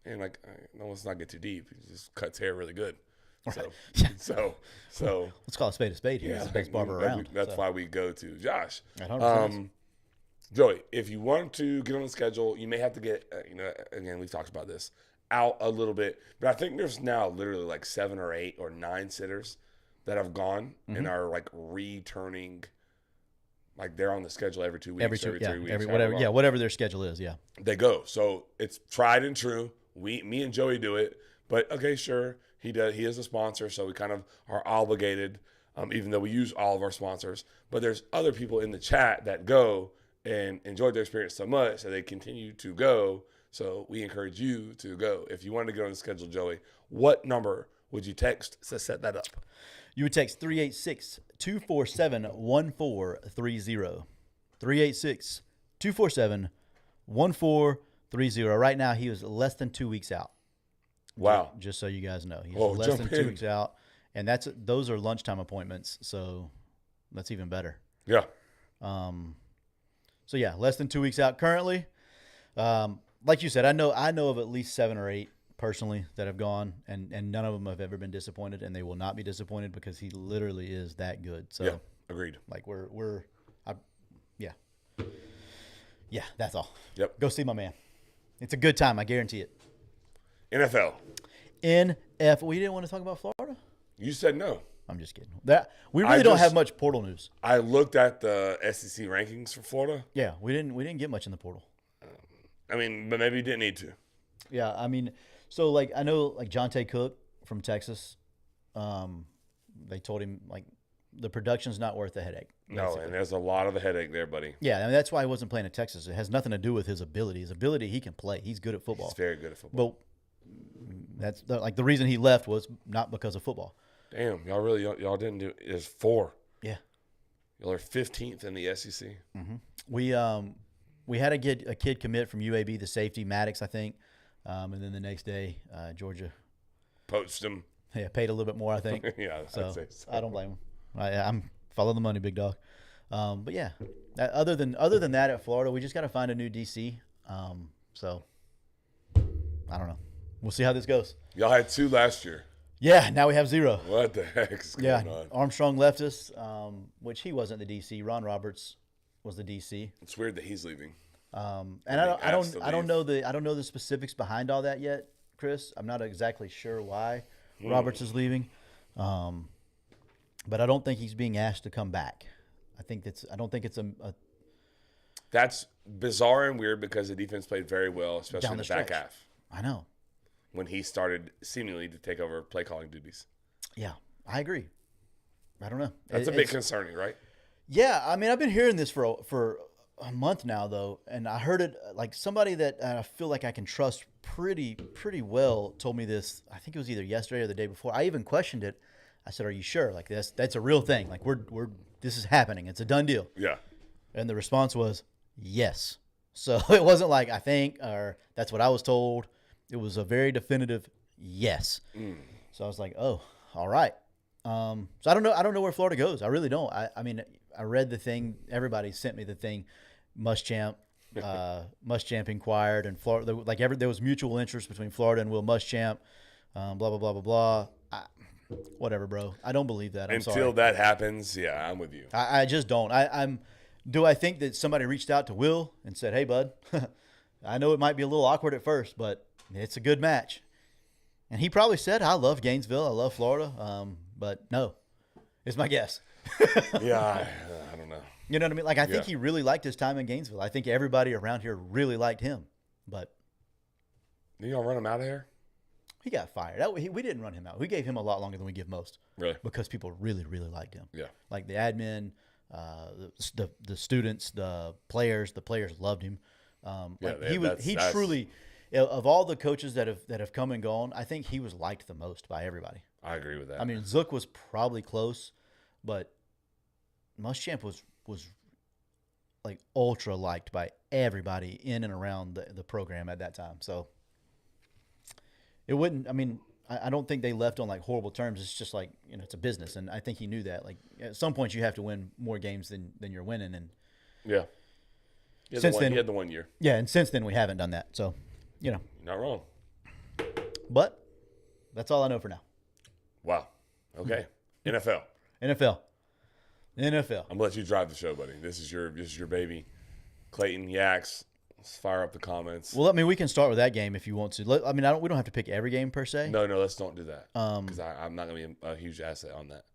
like, no, let's not get too deep. He just cuts hair really good. Right. So let's call a spade here. He's the best barber around. That's why we go to Josh. At Joey, if you want to get on the schedule, you may have to get, again, we've talked about this, out a little bit. But I think there's now literally like 7 or 8 or 9 sitters that have gone and are like returning. Like they're on the schedule every 2 weeks, every 3 weeks. Whatever their schedule is, yeah. They go. So it's tried and true. Me and Joey do it. But okay, sure, he does. He is a sponsor, so we kind of are obligated, even though we use all of our sponsors. But there's other people in the chat that go and enjoyed their experience so much that they continue to go. So we encourage you to go. If you wanted to get on the schedule, Joey, what number would you text to set that up? You would text 386-247-1430. 386-247-1430. Right now, he was less than 2 weeks out. Wow. Just so you guys know. He's less than 2 weeks out. And those are lunchtime appointments, so that's even better. Yeah. So yeah, less than 2 weeks out currently. Like you said, I know of at least 7 or 8 personally that have gone, and none of them have ever been disappointed, and they will not be disappointed because he literally is that good. So yeah, agreed. Like yeah, that's all. Yep. Go see my man. It's a good time, I guarantee it. NFL. We didn't want to talk about Florida? You said no. I'm just kidding. We really don't have much portal news. I looked at the SEC rankings for Florida. Yeah, we didn't get much in the portal. But maybe you didn't need to. Yeah, so like I know like Jonte Cook from Texas, they told him like the production's not worth the headache. Basically. No, and there's a lot of a headache there, buddy. Yeah, that's why he wasn't playing at Texas. It has nothing to do with his ability. His ability, he can play. He's good at football. He's very good at football. But that's the reason he left was not because of football. Damn, y'all didn't do it. It's 4. Yeah. Y'all are 15th in the SEC. Mm-hmm. We had a kid commit from UAB, the safety, Maddox, I think. And then the next day, Georgia poached him. Yeah, paid a little bit more, I think. Yeah, I'd say so. I don't blame him. I'm follow the money, big dog. But yeah, other than that, at Florida, we just got to find a new DC. So I don't know. We'll see how this goes. Y'all had 2 last year. Yeah, now we have 0. What the heck's going on? Armstrong left us, which he wasn't the DC. Ron Roberts was the DC. It's weird that he's leaving. And I don't know the specifics behind all that yet, Chris. I'm not exactly sure why Roberts is leaving. But I don't think he's being asked to come back. I don't think it's a That's bizarre and weird because the defense played very well, especially in the back half. I know. When he started seemingly to take over play calling duties. Yeah, I agree. I don't know. That's a bit concerning, right? Yeah, I've been hearing this for a month now, though, and I heard it like somebody that I feel like I can trust pretty well told me this. I think it was either yesterday or the day before. I even questioned it. I said, "Are you sure? Like that's a real thing? Like this is happening. It's a done deal." Yeah. And the response was yes. So it wasn't like I think or that's what I was told. It was a very definitive yes. So I was like, oh, all right. So I don't know where Florida goes. I really don't. I read the thing. Everybody sent me the thing. Muschamp inquired, and Florida there was mutual interest between Florida and Will Muschamp. Blah blah blah blah blah. Whatever, bro. I don't believe that. Until that happens, yeah, I'm with you. I just don't. Do I think that somebody reached out to Will and said, "Hey, bud, I know it might be a little awkward at first, but it's a good match." And he probably said, "I love Gainesville. I love Florida." But no, it's my guess. Yeah, I don't know. You know what I mean? Like, I think Yeah. he really liked his time in Gainesville. I think everybody around here really liked him, but You gonna run him out of here? he got fired. We didn't run him out. We gave him a lot longer than we give most Really? because people really, really liked him. Yeah. Like the admin, the students, the players loved him. Like Yeah, he truly, of all the coaches that have come and gone, I think he was liked the most by everybody. I agree with that. I mean, Zook was probably close, but Muschamp was like ultra liked by everybody in and around the program at that time. So it wouldn't. I mean, I don't think they left on like horrible terms. It's just like, you know, it's a business, and I think he knew that. Like at some point, you have to win more games than you're winning, and yeah. He had the 1 year. yeah, and since then we haven't done that. So, you know, You're not wrong. but that's all I know for now. Wow. Okay. NFL. NFL. I'm gonna let you drive the show, buddy. This is your baby. Clayton, Yaks. Let's fire up the comments. Well, I mean, we can start with that game if you want to. I mean, we don't have to pick every game per se. No, let's don't do that. Because I'm not gonna be a huge asset on that.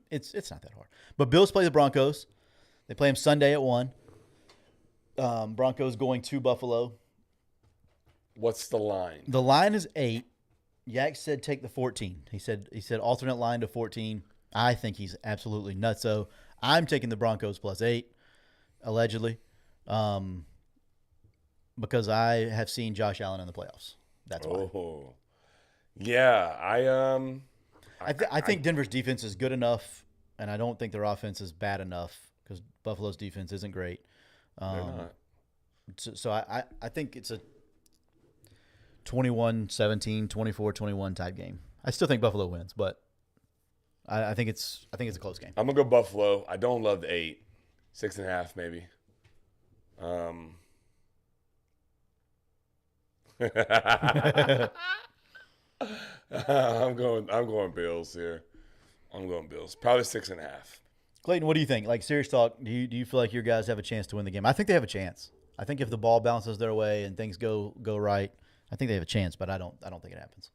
It's not that hard. But Bills play the Broncos. They play them Sunday at 1. Broncos going to Buffalo. What's the line? The line is 8. Yak said take the 14. He said alternate line to 14. I think he's absolutely nutso. I'm taking the Broncos plus 8, allegedly, because I have seen Josh Allen in the playoffs. That's why. Oh, yeah. I think Denver's defense is good enough, and I don't think their offense is bad enough because Buffalo's defense isn't great. They're not. So I think it's a 21-17, 24-21 type game. I still think Buffalo wins, but I think it's a close game. I'm gonna go Buffalo. I don't love the 8, 6.5 maybe. I'm going Bills here. I'm going Bills. Probably 6.5. Clayton, what do you think? Like, serious talk, do you feel like your guys have a chance to win the game? I think they have a chance. I think if the ball bounces their way and things go right, I think they have a chance, but I don't think it happens.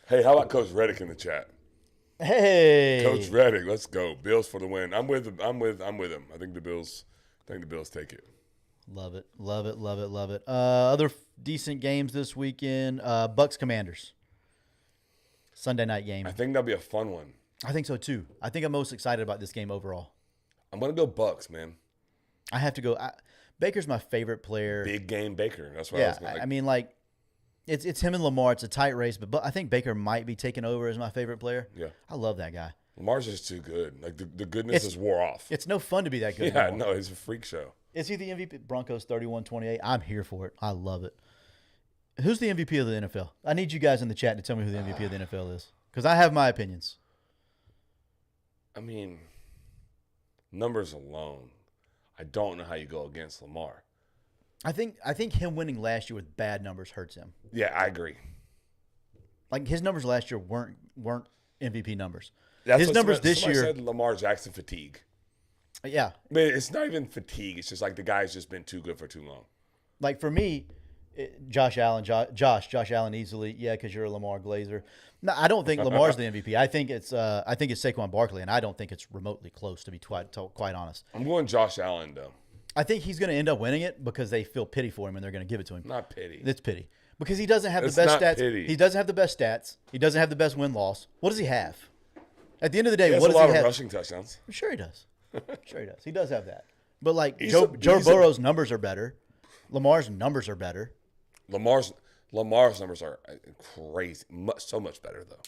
Hey, how about Coach Reddick in the chat? Hey, Coach Reddick, let's go. Bills for the win. I'm with him. I think the Bills take it. Love it. Other decent games this weekend. Bucks Commanders. Sunday night game. I think that'll be a fun one. I think so too. I think I'm most excited about this game overall. I'm gonna go Bucks, man. I have to go. Baker's my favorite player. Big game Baker. That's what I was going. I mean, like, it's him and Lamar. It's a tight race, but I think Baker might be taking over as my favorite player. Yeah, I love that guy. Lamar's just too good. Like the goodness is wore off. It's no fun to be that good. Yeah, anymore. no, it's a freak show. Is he the MVP? Broncos 31-28. I'm here for it. I love it. Who's the MVP of the NFL? I need you guys in the chat to tell me who the MVP of the NFL is, because I have my opinions. I mean, numbers alone, I don't know how you go against Lamar. I think him winning last year with bad numbers hurts him. Yeah, I agree. Like, his numbers last year weren't MVP numbers. That's His what numbers somebody this year. said Lamar Jackson fatigue. Yeah, I mean, it's not even fatigue. It's just like the guy's just been too good for too long. like for me, Josh Allen easily. Yeah, because you're a Lamar Glazer. No, I don't think Lamar's the MVP. I think it's Saquon Barkley, and I don't think it's remotely close, to be quite honest. I'm going Josh Allen though. I think he's going to end up winning it because they feel pity for him and they're going to give it to him. Not pity. It's pity because he doesn't have It's the best not stats. pity. He doesn't have the best stats. He doesn't have the best win loss. What does he have? At the end of the day, He has what a does lot he of have? rushing touchdowns. Sure he does. Sure he does. He does have that. But like He's Joe a- Burrow's numbers are better. Lamar's numbers are better. Lamar's numbers are crazy, so much better though.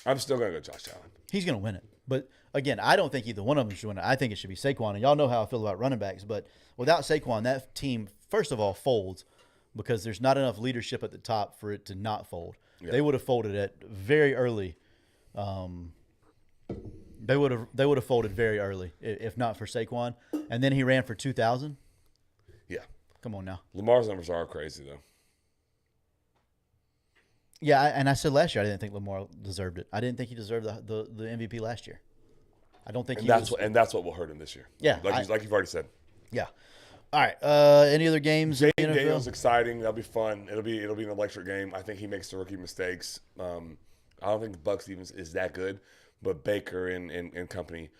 I'm still gonna go Josh Allen. He's going to win it. But again, I don't think either one of them should win it. I think it should be Saquon. And y'all know how I feel about running backs. But without Saquon, that team, first of all, folds because there's not enough leadership at the top for it to not fold. Yeah. They would have folded it very early. They would have folded very early if not for Saquon. And then he ran for 2,000. Yeah, Come on now. Lamar's numbers are crazy though. Yeah, and I said last year I didn't think Lamar deserved it. I didn't think he deserved the MVP last year. I don't think And he that's was. what that's what will hurt him this year. Yeah, like you've already said. Yeah. All right. Any other games in the NFL? Daniel's exciting. That'll be fun. It'll be an electric game. I think he makes the rookie mistakes. I don't think the Bucks even is that good, but Baker and company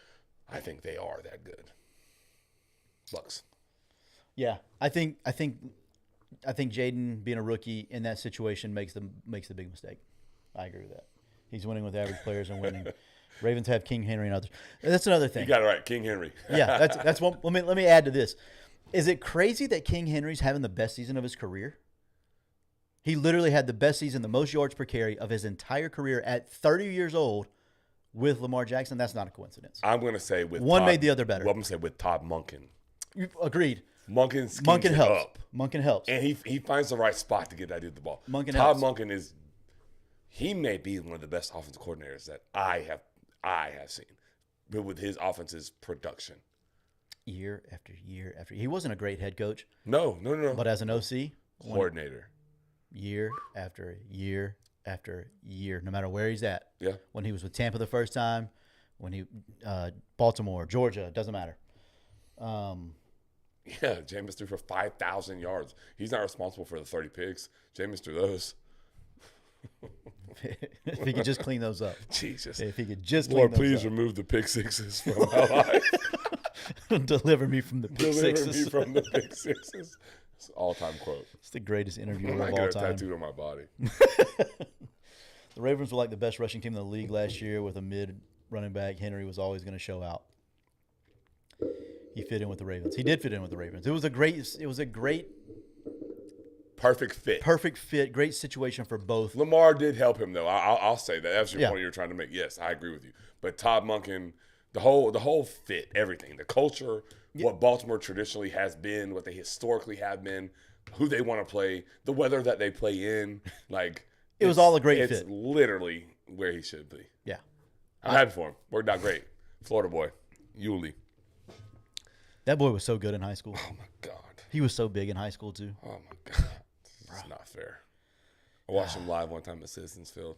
I think they are that good. Bucks. Yeah, I think Jaden being a rookie in that situation makes the big mistake. I agree with that. He's winning with average players and winning. Ravens have King Henry and others. That's another thing. You got it right, King Henry. Yeah, that's one. Let me add to this. Is it crazy that King Henry's having the best season of his career? He literally had the best season, the most yards per carry of his entire career at 30 years old with Lamar Jackson. That's not a coincidence. I'm going to say with one Todd, made the other better. Well, I'm going to say with Todd Monken. Agreed. Monken helps. up. Monken helps. And he finds the right spot to get that dude the ball. Monken Todd helps. Monken he may be one of the best offensive coordinators that I have seen. But with his offense's production. Year after year after he wasn't a great head coach. No. But as an OC, coordinator. Year after year after year, no matter where he's at. Yeah. When he was with Tampa the first time, when he Baltimore, Georgia, doesn't matter. Yeah, Jameis threw for 5,000 yards. He's not responsible for the 30 picks. Jameis threw those. If he could just clean those up. Jesus. If he could just clean Lord, those please up. remove the pick sixes from my life. Deliver me from the pick sixes. Deliver me from the pick sixes. It's an all-time quote. It's the greatest interview I of got all it time. tattooed on my body. The Ravens were like the best rushing team in the league last year with a mid running back. Henry was always going to show out. He fit in with the Ravens. He did fit in with the Ravens. It was a great Perfect fit. Great situation for both. Lamar did help him, though. I'll say that. That's your Yeah. point you're trying to make. Yes, I agree with you. But Todd Monken, the whole fit, everything, the culture, what Baltimore traditionally has been, what they historically have been, who they want to play, the weather that they play in, like It was all a great fit. It's literally where he should be. Yeah. I'm happy for him. Worked out great. Florida boy, Yulee. That boy was so good in high school. Oh my God. He was so big in high school too. Oh my God. It's not fair. I watched him live one time at Citizens Field.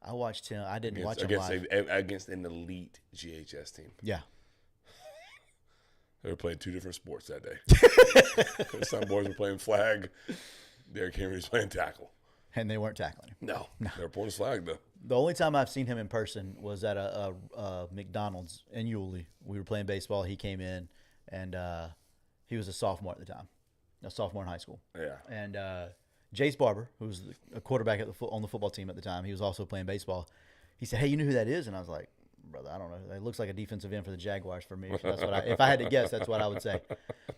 I watched him. I didn't watch him live. Against an elite GHS team. Yeah. They were playing two different sports that day. Some boys were playing flag. Derrick Henry was playing tackle. And they weren't tackling him. No. They were pulling his flag, though. The only time I've seen him in person was at a McDonald's in Yulee. We were playing baseball. He came in, and he was a sophomore at the time, a sophomore in high school. Yeah. And Jace Barber, who was a quarterback on the football team at the time, he was also playing baseball. He said, "Hey, you know who that is?" And I was like, "Brother, I don't know. It looks like a defensive end for the Jaguars for me." So that's what if I had to guess, that's what I would say.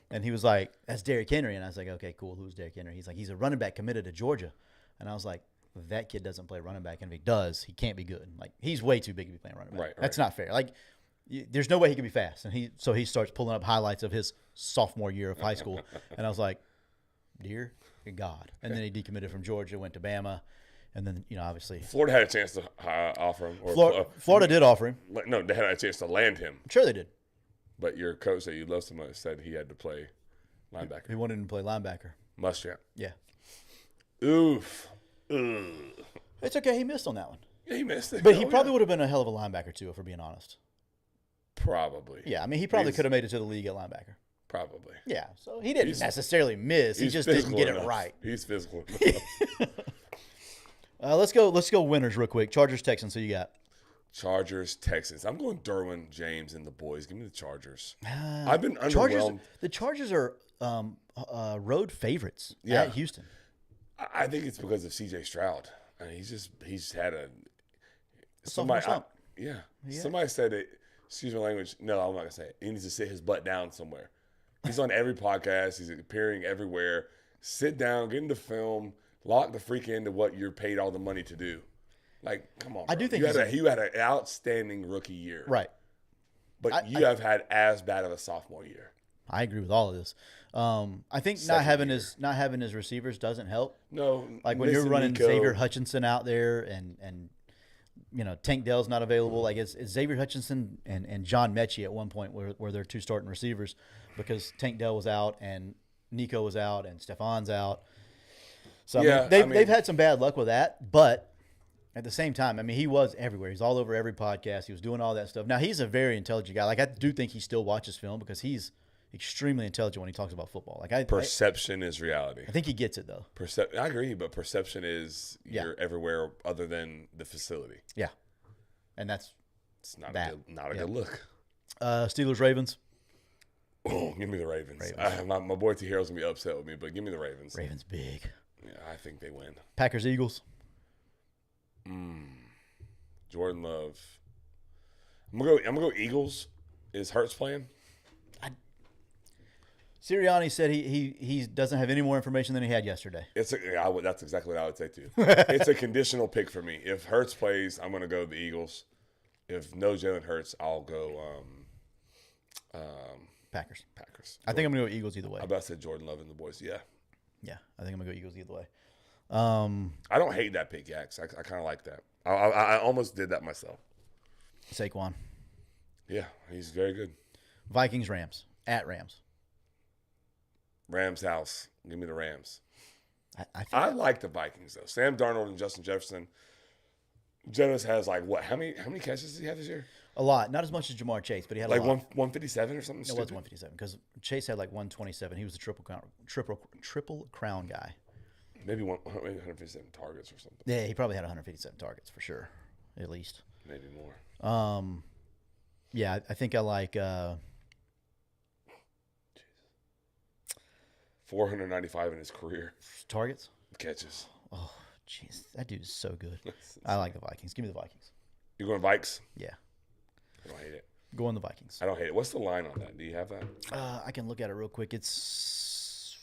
And he was like, "That's Derrick Henry." And I was like, "Okay, cool. Who's Derrick Henry?" He's like, "He's a running back committed to Georgia." And I was like, "That kid doesn't play running back, and if he does, he can't be good. Like, he's way too big to be playing running back. Right. That's not fair. Like, there's no way he can be fast." And he starts pulling up highlights of his sophomore year of high school, and I was like, "Dear God!" And then he decommitted from Georgia, went to Bama, and then obviously Florida had a chance to offer him. Florida did offer him. No, they had a chance to land him. Sure, they did. But your coach that you love so much said he had to play linebacker. He wanted him to play linebacker. Muschamp. Yeah. Oof. It's okay. He missed on that one. Yeah, he missed it. But he probably would have been a hell of a linebacker, too, if we're being honest. Probably. Yeah, I mean, he probably could have made it to the league at linebacker. Probably. Yeah, so he didn't necessarily miss. He just didn't get it right. He's physical Let's go winners real quick. Chargers, Texans, who you got? Chargers, Texans. I'm going Derwin James and the boys. Give me the Chargers. I've been underwhelmed. The Chargers are road favorites at Houston. I think it's because of C.J. Stroud. I mean, he's had a Sophomore slump. Somebody said it. Excuse my language. No, I'm not gonna say it. He needs to sit his butt down somewhere. He's on every podcast. He's appearing everywhere. Sit down, get into film, lock the freak into what you're paid all the money to do. Like, come on. I do think you had an outstanding rookie year, right? But you have had as bad of a sophomore year. I agree with all of this. I think not having his receivers doesn't help. No, like when you're running Xavier Hutchinson out there and Tank Dell's not available. Like it's Xavier Hutchinson and John Mechie at one point were their two starting receivers because Tank Dell was out and Nico was out and Stefan's out. So they've had some bad luck with that, but at the same time, I mean, he was everywhere. He's all over every podcast. He was doing all that stuff. Now he's a very intelligent guy. Like I do think he still watches film because he's extremely intelligent when he talks about football. Like perception is reality. I think he gets it though. I agree, but perception is you're everywhere other than the facility. Yeah, and it's not a good look. Steelers, Ravens. Oh, give me the Ravens. Ravens. My boy T. Harrell's going to be upset with me, but give me the Ravens. Ravens big. Yeah, I think they win. Packers, Eagles. Jordan Love. I'm gonna go Eagles. Is Hurts playing? Sirianni said he doesn't have any more information than he had yesterday. That's exactly what I would say too. It's a conditional pick for me. If Hurts plays, I'm gonna go the Eagles. If no Jalen Hurts, I'll go Packers. Packers. I think I'm gonna go Eagles either way. I about said Jordan Love and the boys. Yeah. Yeah, I think I'm gonna go Eagles either way. I don't hate that pick, Yax. I kind of like that. I almost did that myself. Saquon. Yeah, he's very good. Vikings, Rams. At Rams. Rams house. Give me the Rams. I think I like the Vikings though. Sam Darnold and Justin Jefferson. Jonas has like what? How many catches did he have this year? a lot. Not as much as Jamar Chase, but he had Like a lot. 157 or something. It was 157 because Chase had like 127. He was the triple crown guy. Maybe 157 targets or something. Yeah, he probably had 157 targets for sure, at least. Maybe more. Yeah, I think I like 495 in his career. targets. Catches. Oh, jeez, that dude is so good. I like the Vikings. Give me the Vikings. You going Vikes? Yeah, I don't hate it. go on the Vikings. I don't hate it. What's the line on that? Do you have that? I can look at it real quick. It's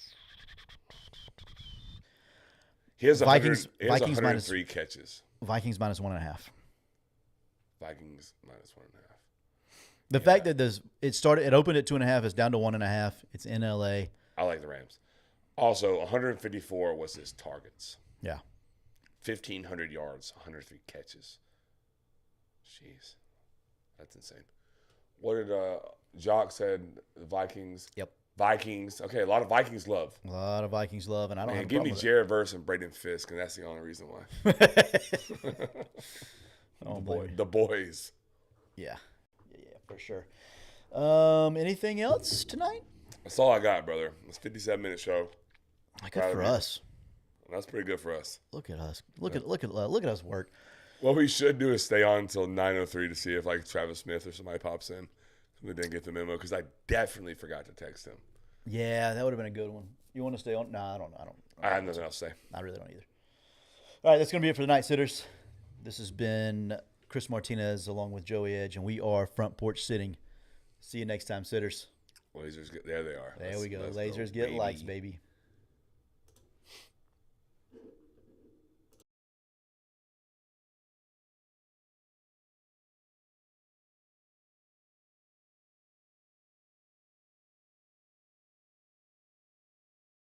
He has Vikings- 100, he has Vikings 103 catches. Vikings minus 1.5. Vikings minus 1.5. The fact that it opened at 2.5, it's down to 1.5. It's in LA. I like the Rams. Also, 154 was his targets. Yeah. 1,500 yards, 103 catches. Jeez. That's insane. What did Jock said? The Vikings. Yep. Vikings. Okay, a lot of Vikings love. A lot of Vikings love, and I don't have a Give me problem with Jared Verse and Braden Fisk, and that's the only reason why. it. Oh, boy. The boys. Yeah, for sure. Anything else tonight? That's all I got, brother. It's a 57-minute show. Good for us. That's pretty good for us. Look at us. Look at us work. What we should do is stay on until 9:03 to see if like Travis Smith or somebody pops in. We didn't get the memo because I definitely forgot to text him. Yeah, that would have been a good one. You want to stay on? Nah, I don't. I have nothing else to say. I really don't either. All right, that's going to be it for the Night Sitters. This has been Chris Martinez along with Joey Edge, and we are Front Porch Sitting. See you next time, Sitters. Lasers, there they are. There we go. Lasers get lights, baby.